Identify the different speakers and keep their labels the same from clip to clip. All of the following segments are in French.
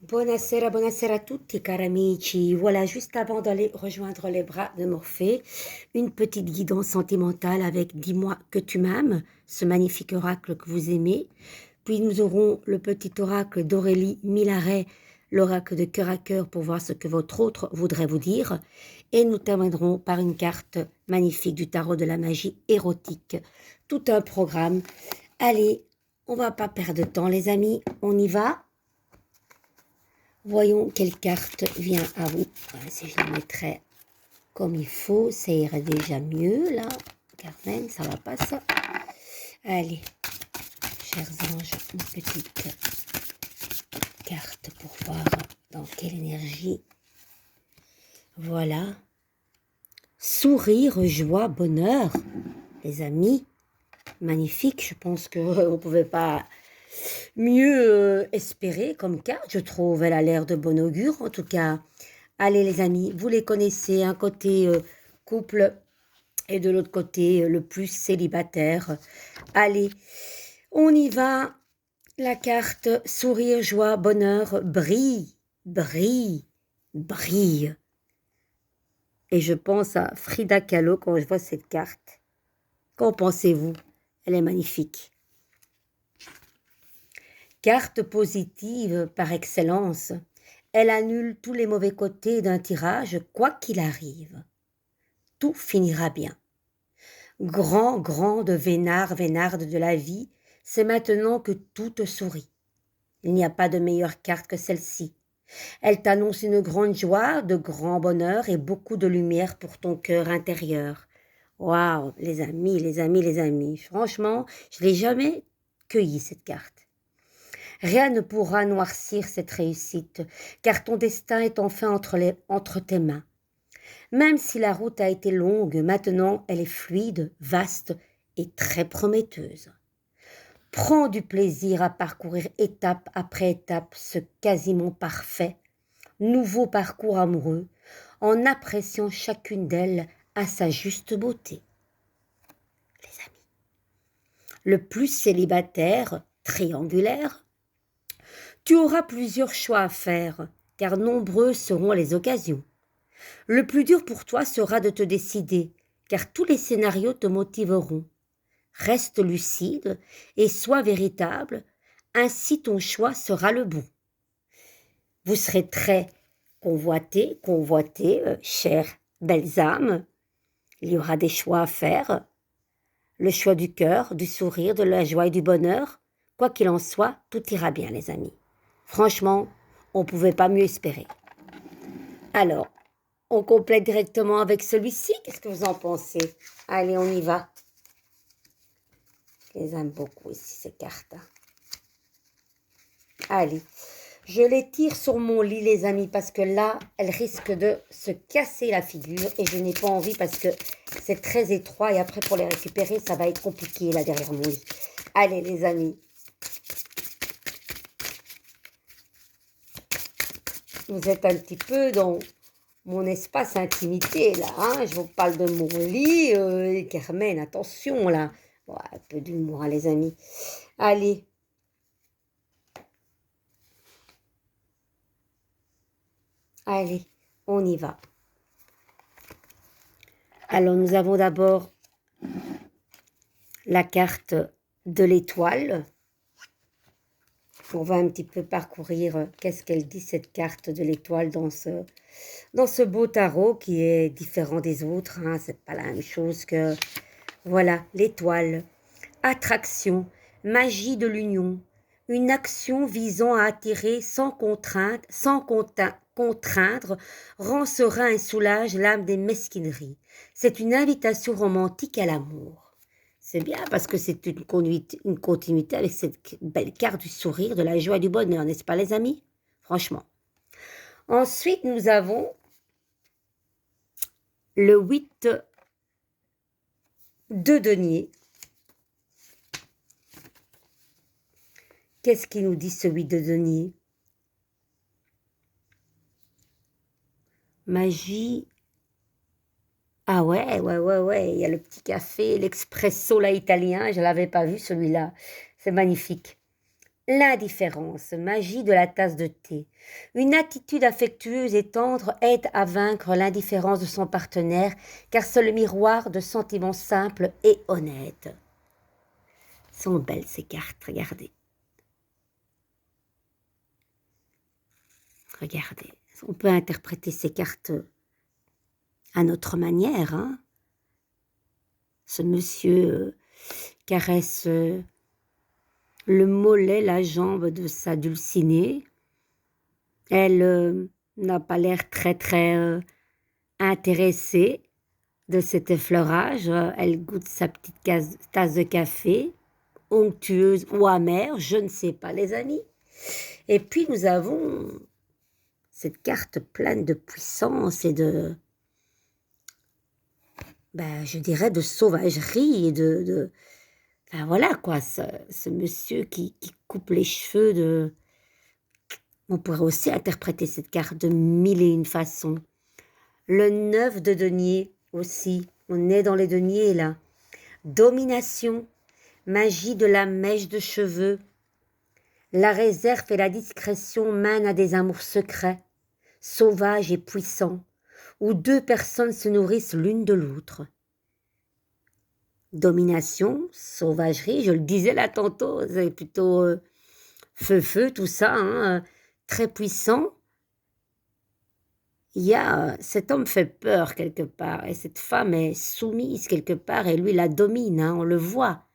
Speaker 1: Buonasera a tutti cari amici. Voilà, juste avant d'aller rejoindre les bras de Morphée, une petite guidance sentimentale avec Dis-moi que tu m'aimes, ce magnifique oracle que vous aimez. Puis nous aurons le petit oracle d'Aurélie Milaret, l'oracle de cœur à cœur pour voir ce que votre autre voudrait vous dire. Et nous terminerons par une carte magnifique du tarot de la magie érotique. Tout un programme. Allez, on va pas perdre de temps les amis, on y va. Voyons quelle carte vient à vous. Voilà, si je la mettrais comme il faut, ça irait déjà mieux, là. Carmen, ça va pas, ça. Allez, chers anges, une petite carte pour voir dans quelle énergie. Voilà. Sourire, joie, bonheur, les amis. Magnifique, je pense qu'on ne pouvait pas mieux espérer comme carte, je trouve. Elle a l'air de bon augure, en tout cas. Allez les amis, vous les connaissez, un côté couple et de l'autre côté le plus célibataire. Allez, on y va. La carte sourire, joie, bonheur brille, brille, brille. Et je pense à Frida Kahlo quand je vois cette carte. Qu'en pensez-vous? Elle est magnifique. Carte positive par excellence. Elle annule tous les mauvais côtés d'un tirage, quoi qu'il arrive. Tout finira bien. Grande vénarde de la vie, c'est maintenant que tout te sourit. Il n'y a pas de meilleure carte que celle-ci. Elle t'annonce une grande joie, de grand bonheur et beaucoup de lumière pour ton cœur intérieur. Waouh, les amis, les amis, les amis. Franchement, je ne l'ai jamais cueillie, cette carte. Rien ne pourra noircir cette réussite, car ton destin est enfin entre tes mains. Même si la route a été longue, maintenant elle est fluide, vaste et très prometteuse. Prends du plaisir à parcourir étape après étape ce quasiment parfait, nouveau parcours amoureux, en appréciant chacune d'elles à sa juste beauté. Les amis, le plus célibataire, triangulaire, tu auras plusieurs choix à faire, car nombreuses seront les occasions. Le plus dur pour toi sera de te décider, car tous les scénarios te motiveront. Reste lucide et sois véritable, ainsi ton choix sera le bon. Vous serez très convoités, chères belles âmes. Il y aura des choix à faire. Le choix du cœur, du sourire, de la joie et du bonheur. Quoi qu'il en soit, tout ira bien, les amis. Franchement, on ne pouvait pas mieux espérer. Alors, on complète directement avec celui-ci. Qu'est-ce que vous en pensez? Allez, on y va. Je les aime beaucoup ici, ces cartes. Allez, je les tire sur mon lit, les amis, parce que là, elles risquent de se casser la figure. Et je n'ai pas envie parce que c'est très étroit. Et après, pour les récupérer, ça va être compliqué, là, derrière mon lit. Allez, les amis. Vous êtes un petit peu dans mon espace intimité, là. Hein, je vous parle de mon lit. Carmen, attention, là. Bon, un peu d'humour, hein, les amis. Allez. Allez, on y va. Alors, nous avons d'abord la carte de l'étoile. On va un petit peu parcourir qu'est-ce qu'elle dit, cette carte de l'étoile, dans ce beau tarot qui est différent des autres. Hein. C'est pas la même chose que... Voilà, l'étoile. Attraction, magie de l'union. Une action visant à attirer sans contraindre, rend serein et soulage l'âme des mesquineries. C'est une invitation romantique à l'amour. C'est bien parce que c'est une continuité avec cette belle carte du sourire, de la joie et du bonheur, n'est-ce pas les amis? Franchement. Ensuite, nous avons le 8 de denier. Qu'est-ce qu'il nous dit ce 8 de denier? Magie. Ah ouais, il y a le petit café, l'expresso là italien, je ne l'avais pas vu celui-là. C'est magnifique. L'indifférence, magie de la tasse de thé. Une attitude affectueuse et tendre aide à vaincre l'indifférence de son partenaire, car c'est le miroir de sentiments simples et honnêtes. Sont belles ces cartes, regardez. Regardez, on peut interpréter ces cartes à notre manière. Hein. Ce monsieur caresse le mollet, la jambe de sa dulcinée. Elle n'a pas l'air très intéressée de cet effleurage. Elle goûte sa petite tasse de café, onctueuse ou amère, je ne sais pas les amis. Et puis nous avons cette carte pleine de puissance et de, je dirais, de sauvagerie et enfin voilà quoi, ce monsieur qui coupe les cheveux de... On pourrait aussi interpréter cette carte de mille et une façons. Le 9 de denier aussi, on est dans les deniers là. Domination, magie de la mèche de cheveux. La réserve et la discrétion mènent à des amours secrets, sauvages et puissants, où deux personnes se nourrissent l'une de l'autre. Domination, sauvagerie, je le disais là tantôt, c'est plutôt feu, tout ça, hein, très puissant. Il y a, cet homme fait peur quelque part, et cette femme est soumise quelque part, et lui la domine, hein, on le voit.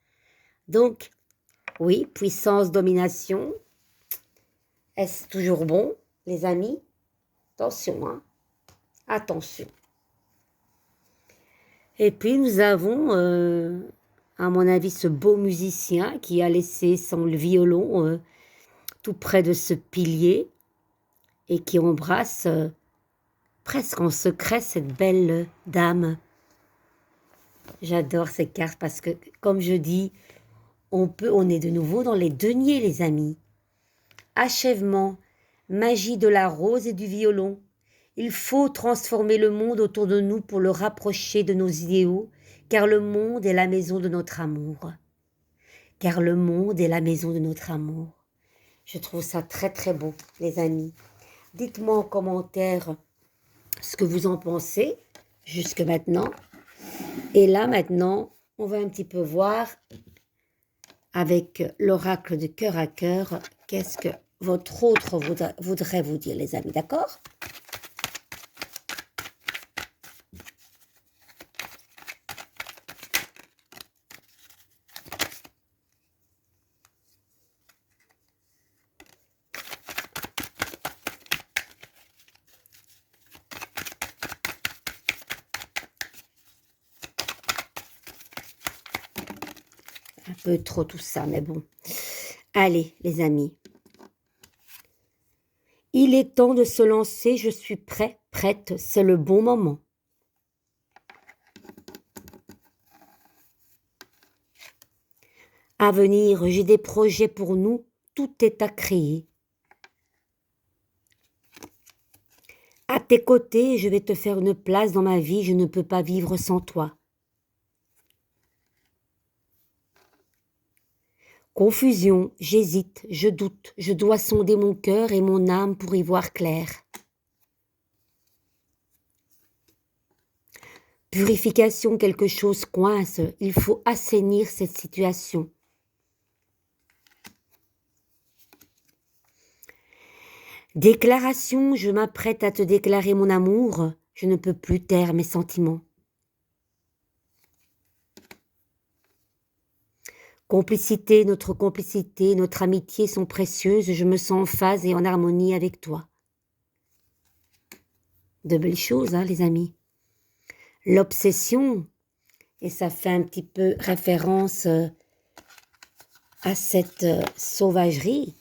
Speaker 1: Donc, oui, puissance, domination. Est-ce toujours bon, les amis? Attention, hein. Attention. Et puis, nous avons, à mon avis, ce beau musicien qui a laissé son violon tout près de ce pilier et qui embrasse presque en secret cette belle dame. J'adore ces cartes parce que, comme je dis, on est de nouveau dans les deniers, les amis. Achèvement, magie de la rose et du violon. Il faut transformer le monde autour de nous pour le rapprocher de nos idéaux, car le monde est la maison de notre amour. Car le monde est la maison de notre amour. Je trouve ça très beau, les amis. Dites-moi en commentaire ce que vous en pensez jusque maintenant. Et là, maintenant, on va un petit peu voir avec l'oracle de cœur à cœur, qu'est-ce que votre autre voudrait vous dire, les amis, d'accord? Un peu trop tout ça, mais bon. Allez, les amis. Il est temps de se lancer, je suis prêt, prête, c'est le bon moment. À venir, j'ai des projets pour nous, tout est à créer. À tes côtés, je vais te faire une place dans ma vie, je ne peux pas vivre sans toi. Confusion, j'hésite, je doute, je dois sonder mon cœur et mon âme pour y voir clair. Purification, quelque chose coince, il faut assainir cette situation. Déclaration, je m'apprête à te déclarer mon amour, je ne peux plus taire mes sentiments. Complicité, notre amitié sont précieuses, je me sens en phase et en harmonie avec toi. De belles choses, hein, les amis. L'obsession, et ça fait un petit peu référence à cette sauvagerie.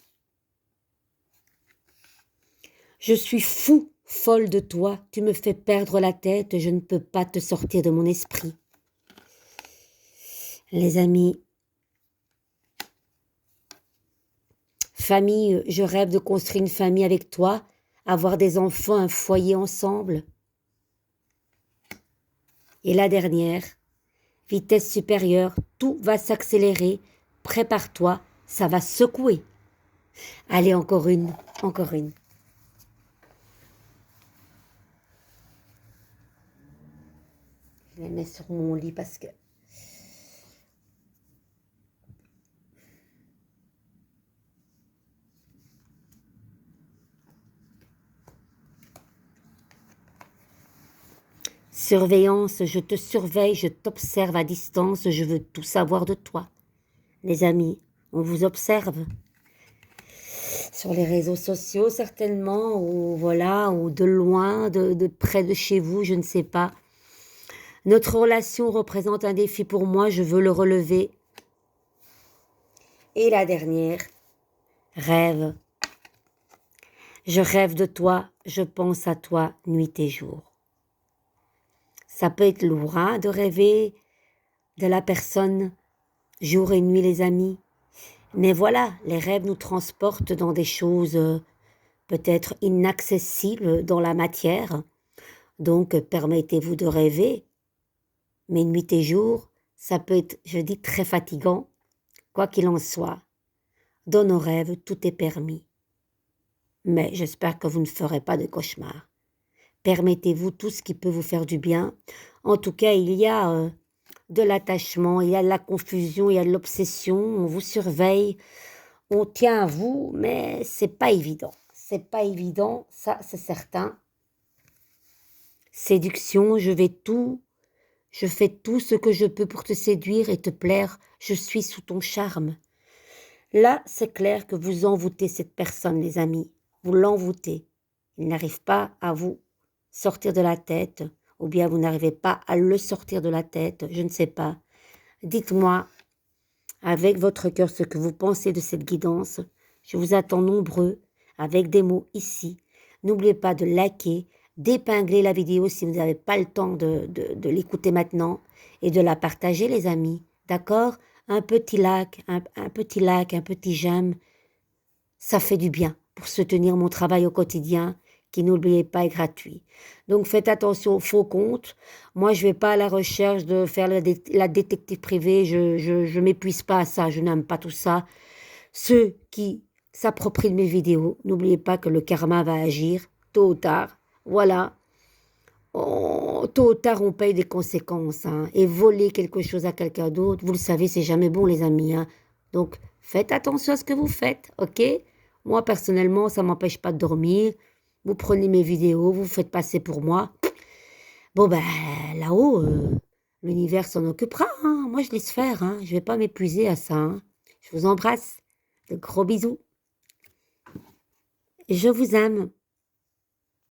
Speaker 1: Je suis fou, folle de toi, tu me fais perdre la tête, je ne peux pas te sortir de mon esprit. Les amis, famille, je rêve de construire une famille avec toi, avoir des enfants, un foyer ensemble. Et la dernière, vitesse supérieure, tout va s'accélérer, prépare-toi, ça va secouer. Allez, encore une, encore une. Je les mets sur mon lit parce que... Surveillance, je te surveille, je t'observe à distance, je veux tout savoir de toi. Les amis, on vous observe. Sur les réseaux sociaux certainement, ou voilà, ou de loin, de près de chez vous, je ne sais pas. Notre relation représente un défi pour moi, je veux le relever. Et la dernière, rêve. Je rêve de toi, je pense à toi nuit et jour. Ça peut être lourd hein, de rêver de la personne jour et nuit les amis. Mais voilà, les rêves nous transportent dans des choses peut-être inaccessibles dans la matière. Donc permettez-vous de rêver. Mais nuit et jour, ça peut être, je dis, très fatigant. Quoi qu'il en soit, dans nos rêves, tout est permis. Mais j'espère que vous ne ferez pas de cauchemar. Permettez-vous tout ce qui peut vous faire du bien. En tout cas, il y a de l'attachement, il y a de la confusion, il y a de l'obsession, on vous surveille, on tient à vous, mais c'est pas évident. C'est pas évident, ça c'est certain. Séduction, je fais tout ce que je peux pour te séduire et te plaire, je suis sous ton charme. Là, c'est clair que vous envoûtez cette personne, les amis. Vous l'envoûtez. Il n'arrive pas à vous sortir de la tête, ou bien vous n'arrivez pas à le sortir de la tête, je ne sais pas. Dites-moi, avec votre cœur, ce que vous pensez de cette guidance. Je vous attends nombreux, avec des mots ici. N'oubliez pas de liker, d'épingler la vidéo si vous n'avez pas le temps de l'écouter maintenant, et de la partager, les amis. D'accord? Un petit like, un petit like, un petit j'aime, ça fait du bien pour soutenir mon travail au quotidien, qui, n'oubliez pas, est gratuit. Donc faites attention aux faux comptes. Moi, je ne vais pas à la recherche de faire la détective privée, je m'épuise pas à ça, je n'aime pas tout ça. Ceux qui s'approprient de mes vidéos, n'oubliez pas que le karma va agir, tôt ou tard. Voilà. Tôt ou tard, on paye des conséquences. Hein. Et voler quelque chose à quelqu'un d'autre, vous le savez, c'est jamais bon, les amis. Hein. Donc, faites attention à ce que vous faites, ok? Moi, personnellement, ça ne m'empêche pas de dormir. Vous prenez mes vidéos, vous faites passer pour moi. Bon, ben, là-haut, l'univers s'en occupera. Hein. Moi, je laisse faire. Hein. Je ne vais pas m'épuiser à ça. Hein. Je vous embrasse. De gros bisous. Je vous aime.